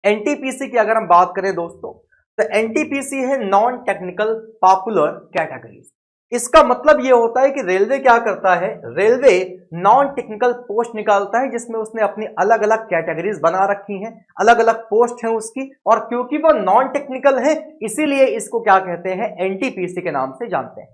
NTPC की अगर हम बात करें दोस्तों, तो एनटीपीसी है नॉन टेक्निकल पॉपुलर कैटेगरीज। इसका मतलब यह होता है कि रेलवे क्या करता है, रेलवे नॉन टेक्निकल पोस्ट निकालता है जिसमें उसने अपनी अलग अलग कैटेगरीज बना रखी हैं, अलग अलग पोस्ट हैं उसकी, और क्योंकि वो नॉन टेक्निकल है इसीलिए इसको क्या कहते हैं, एनटीपीसी के नाम से जानते हैं।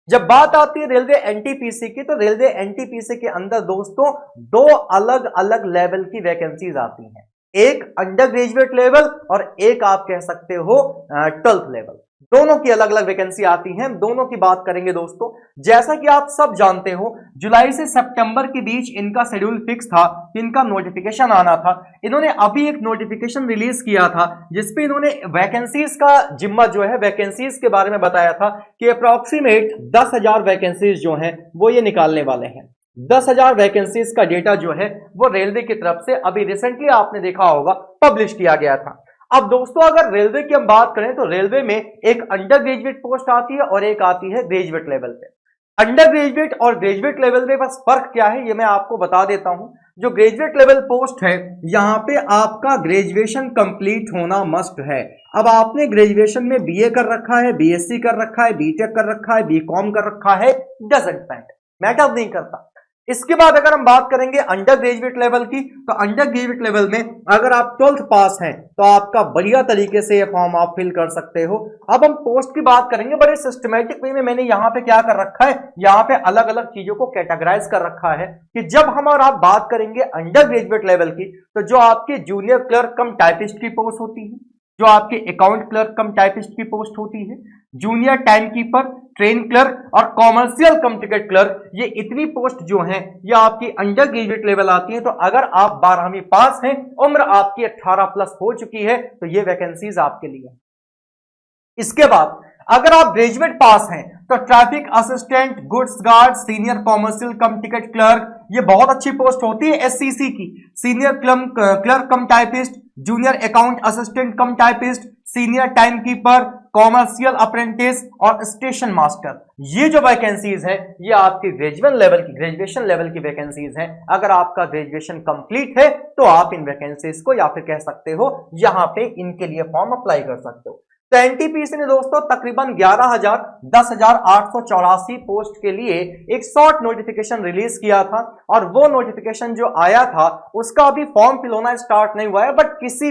जब बात आती है रेलवे एनटीपीसी की, तो रेलवे एनटीपीसी के अंदर दोस्तों दो अलग अलग लेवल की वैकेंसीज आती हैं, एक अंडर ग्रेजुएट लेवल और एक आप कह सकते हो 12th लेवल। दोनों की अलग अलग वैकेंसी आती हैं, दोनों की बात करेंगे दोस्तों। जैसा कि आप सब जानते हो, जुलाई से सितंबर के बीच इनका शेड्यूल फिक्स था, इनका नोटिफिकेशन आना था। इन्होंने अभी एक नोटिफिकेशन रिलीज किया था जिसपे इन्होंने वैकेंसीज का जिम्मा जो है, वैकेंसीज के बारे में बताया था कि अप्रॉक्सीमेट 10,000 वैकेंसीज जो हैं वो ये निकालने वाले हैं। 10,000 वैकेंसीज का डेटा जो है वो रेलवे की तरफ से अभी रिसेंटली आपने देखा होगा पब्लिश किया गया था। अब दोस्तों अगर रेलवे की हम बात करें तो रेलवे में एक अंडर ग्रेजुएट पोस्ट आती है और एक आती है ग्रेजुएट लेवल पे। अंडर ग्रेजुएट और ग्रेजुएट लेवल में बस फर्क क्या है ये मैं आपको बता देता हूं। जो ग्रेजुएट लेवल पोस्ट है यहां पे आपका ग्रेजुएशन कंप्लीट होना मस्ट है। अब आपने ग्रेजुएशन में बीए कर रखा है, बीएससी कर रखा है, बीटेक कर रखा है, बीकॉम कर रखा है, डजंट मैटर नहीं करता। इसके बाद अगर हम बात करेंगे अंडर ग्रेजुएट लेवल की, तो अंडर ग्रेजुएट लेवल में अगर आप 12th पास हैं तो आपका बढ़िया तरीके से ये फॉर्म आप फिल कर सकते हो। अब हम पोस्ट की बात करेंगे, बड़े सिस्टमैटिक वे में मैंने यहाँ पे क्या कर रखा है, यहाँ पे अलग अलग चीजों को कैटेगराइज कर रखा है कि जब हम और आप बात करेंगे अंडर ग्रेजुएट लेवल की, तो जो आपके जूनियर क्लर्क कम टाइपिस्ट की पोस्ट होती है, जो आपके अकाउंट क्लर्क कम टाइपिस्ट की पोस्ट होती है, junior time keeper, train clerk और कॉमर्शियल कम टिकट क्लर्क, ये इतनी पोस्ट जो हैं ये आपकी अंडर ग्रेजुएट लेवल आती है। तो अगर आप 12वीं पास हैं, उम्र आपकी 18 प्लस हो चुकी है, तो ये वैकेंसीज आपके लिए। इसके बाद अगर आप ग्रेजुएट पास हैं तो traffic assistant, goods guard, senior commercial कम टिकट क्लर्क, ये बहुत अच्छी पोस्ट होती है एससीसी की। सीनियर क्लर्क कम टाइपिस्ट, जूनियर अकाउंट असिस्टेंट कम typist, senior time keeper, commercial apprentice और स्टेशन मास्टर, ये जो वैकेंसीज हैं ये आपकी ग्रेजुएशन लेवल की वैकेंसीज हैं। अगर आपका ग्रेजुएशन कंप्लीट है तो आप इन वैकेंसीज को या फिर कह सकते हो यहां पे इनके लिए फॉर्म अप्लाई कर सकते हो। तो एनटीपीसी ने दोस्तों तकरीबन 10,884 पोस्ट के लिए एक शॉर्ट नोटिफिकेशन रिलीज किया था, और वो नोटिफिकेशन जो आया था उसका अभी फॉर्म फिल होना स्टार्ट नहीं हुआ है, बट किसी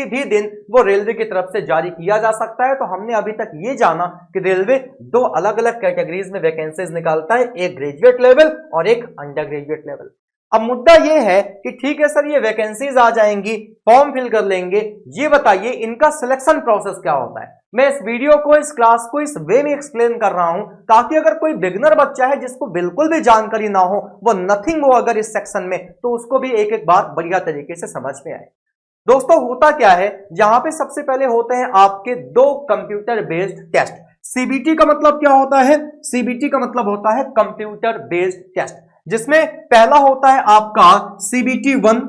भी दिन वो रेलवे की तरफ से जारी किया जा सकता है। तो हमने अभी तक ये जाना कि रेलवे दो अलग अलग कैटेगरीज में वैकेंसीज निकालता है, एक ग्रेजुएट लेवल और एक अंडर ग्रेजुएट लेवल। अब मुद्दा ये है कि ठीक है सर, ये वैकेंसीज आ जाएंगी, फॉर्म फिल कर लेंगे, ये बताइए इनका सिलेक्शन प्रोसेस क्या होता है। मैं इस वीडियो को, इस क्लास को इस वे में एक्सप्लेन कर रहा हूं ताकि अगर कोई बिगिनर बच्चा है जिसको बिल्कुल भी जानकारी ना हो, वो नथिंग हो अगर इस सेक्शन में, तो उसको भी एक एक बात बढ़िया तरीके से समझ में आए। दोस्तों होता क्या है, यहां पे सबसे पहले होते हैं आपके दो कंप्यूटर बेस्ड टेस्ट। सीबीटी का मतलब क्या होता है, सीबीटी का मतलब होता है कंप्यूटर बेस्ड टेस्ट, जिसमें पहला होता है आपका सीबीटी 1,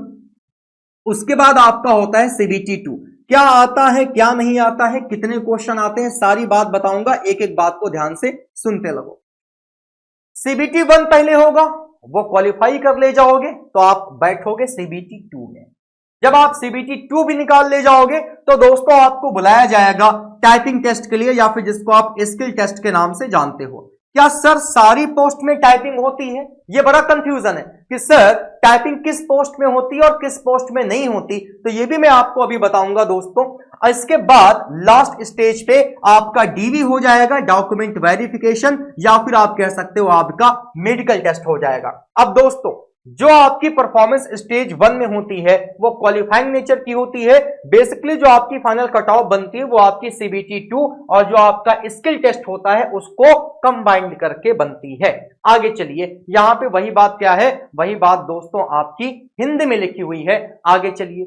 उसके बाद आपका होता है सीबीटी 2। क्या आता है, क्या नहीं आता है, कितने क्वेश्चन आते हैं, सारी बात बताऊंगा, एक एक बात को ध्यान से सुनते लगो। सीबीटी 1 पहले होगा, वो क्वालिफाई कर ले जाओगे तो आप बैठोगे सीबीटी 2 में। जब आप सीबीटी 2 भी निकाल ले जाओगे तो दोस्तों आपको बुलाया जाएगा टाइपिंग टेस्ट के लिए, या फिर जिसको आप स्किल टेस्ट के नाम से जानते हो। क्या सर सारी पोस्ट में टाइपिंग होती है? ये बड़ा कंफ्यूजन है कि सर टाइपिंग किस पोस्ट में होती है और किस पोस्ट में नहीं होती, तो ये भी मैं आपको अभी बताऊंगा दोस्तों। इसके बाद लास्ट स्टेज पे आपका डीवी हो जाएगा, डॉक्यूमेंट वेरिफिकेशन, या फिर आप कह सकते हो आपका मेडिकल टेस्ट हो जाएगा। अब दोस्तों जो आपकी परफॉर्मेंस स्टेज 1 में होती है वो क्वालिफाइंग नेचर की होती है। बेसिकली जो आपकी फाइनल कट ऑफ बनती है वो आपकी सीबीटी 2 और जो आपका स्किल टेस्ट होता है उसको कंबाइंड करके बनती है। आगे चलिए, यहां पे वही बात क्या है, वही बात दोस्तों आपकी हिंदी में लिखी हुई है। आगे चलिए,